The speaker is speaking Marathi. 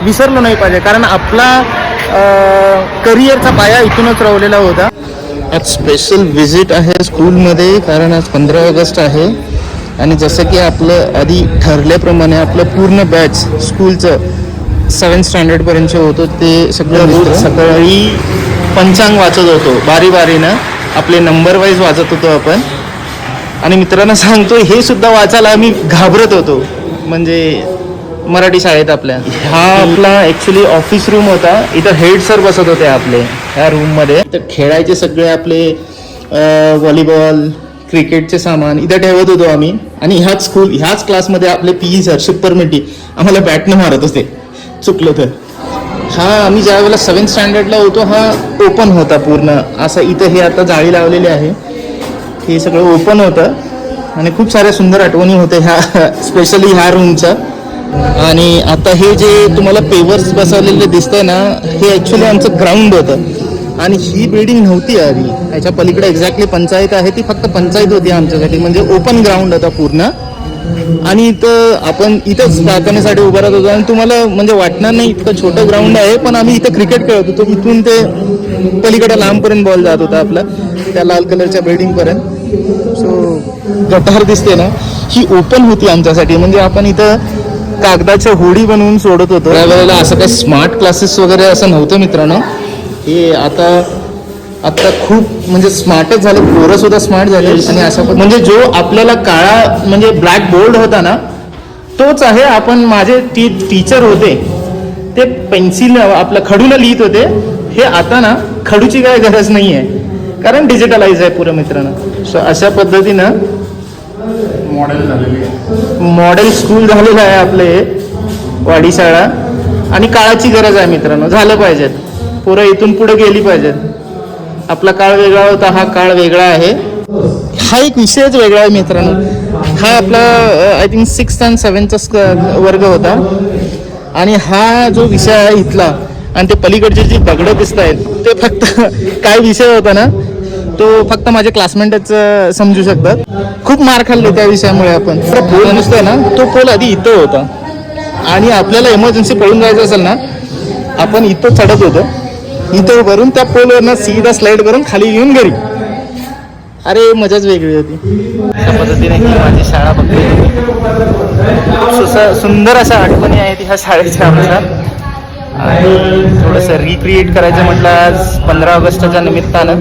विसरलो नाही पाहिजे, कारण आपला करिअरचा पाया इथूनच रवलेला होता. आज स्पेशल व्हिजिट आहे स्कूलमध्ये, कारण आज 15 ऑगस्ट आहे. आणि जसं की आपलं आधी ठरल्याप्रमाणे आपलं पूर्ण बॅच स्कूलचं 7th स्टँडर्डपर्यंत होतो ते सगळं रोज सकाळी पंचांग वाचत होतो बारीनं. आपले नंबर वाईज वाचत होतो आपण. आणि मित्रांना सांगतो हे सुद्धा वाचायला आम्ही घाबरत होतो, म्हणजे मराठी शाळेत आपल्या. हा आपला ॲक्च्युली ऑफिस रूम होता. इथं हेड सर बसत होते आपले ह्या रूममध्ये. तर खेळायचे सगळे आपले व्हॉलीबॉल क्रिकेटचे सामान इथं ठेवत होतो आम्ही. आणि ह्याच क्लासमध्ये आपले PE सर शिप्परमिटी आम्हाला बॅटनं मारत होते चुकलं तर. हा आम्ही ज्या वेळेला 7th स्टँडर्डला होतो हा ओपन होता पूर्ण असं. इथं हे आता जाळी लावलेली आहे, हे सगळं ओपन होतं. आणि खूप साऱ्या सुंदर आठवणी होत्या ह्या स्पेशली ह्या रूमच्या. आणि आता हे जे तुम्हाला पेवर्स बसवलेले दिसतंय ना, हे ॲक्च्युली आमचं ग्राउंड होतं. आणि ही बिल्डिंग नव्हती आधी. ह्याच्या पलीकडे एक्झॅक्टली पंचायत आहे, ती फक्त पंचायत होती आमच्यासाठी, म्हणजे ओपन ग्राउंड होता पूर्ण. आणि इथं आपण इथंच प्रार्थनेसाठी उभं राहत होतो. आणि तुम्हाला म्हणजे वाटणार नाही इतकं छोटं ग्राउंड आहे, पण आम्ही इथं क्रिकेट खेळत होतो. इथून ते पलीकडे लांबपर्यंत बॉल जात होता आपला त्या लाल कलरच्या बिल्डिंगपर्यंत. सो गटार दिसते ना, ही ओपन होती आमच्यासाठी. म्हणजे आपण इथं कागदाच्या होडी बनवून सोडत होतो. त्यावेळेला असं काही स्मार्ट क्लासेस वगैरे असं नव्हतं मित्रांनो. हे आता खूप म्हणजे स्मार्टच झाले, पोरं सुद्धा स्मार्ट झाले. आणि असं म्हणजे जो आपल्याला काळा म्हणजे ब्लॅक बोर्ड होता ना, तोच आहे. आपण माझे टीचर होते ते पेन्सिल आपलं खडूला लिहित होते. हे आता ना खडूची काय गरज नाही आहे, कारण डिजिटलाइज आहे पुरं मित्रांनो. सो अशा पद्धतीनं मॉडेल स्कूल झालेलं आहे आपले वाडी शाळा. आणि काळाची गरज आहे मित्रांनो, झालं पाहिजेत पोरं इथून पुढे गेली पाहिजेत. आपला काळ वेगळा होता, हा काळ वेगळा आहे. हा एक विषयच वेगळा आहे मित्रांनो. हा आपला आय थिंक 6th आणि 7th वर्ग होता. आणि हा जो विषय आहे इथला, आणि ते पलीकडचे जी दगडं दिसत आहेत ते फक्त काय विषय होता ना, तो फक्त माझे क्लासमेटच समजू शकतात. खूप मार खाल्ले त्या विषयामुळे आपण. पोल नुसतं ना, तो पोल आधी इथं होता. आणि आपल्याला इमर्जन्सी पळून जायचं असेल ना, आपण इथं चढत होतो, इथं भरून त्या पोलवरनं सीधा स्लाइड करून खाली येऊन घरी. अरे मजाच वेगळी होती. त्या पद्धतीने ही माझी शाळा बघते. खूप सुंदर अशा आठवणी आहेत ह्या शाळेच्या आमच्या. आणि थोडंसं रिक्रिएट करायचं म्हटलं आज 15 ऑगस्टच्या निमित्तानं.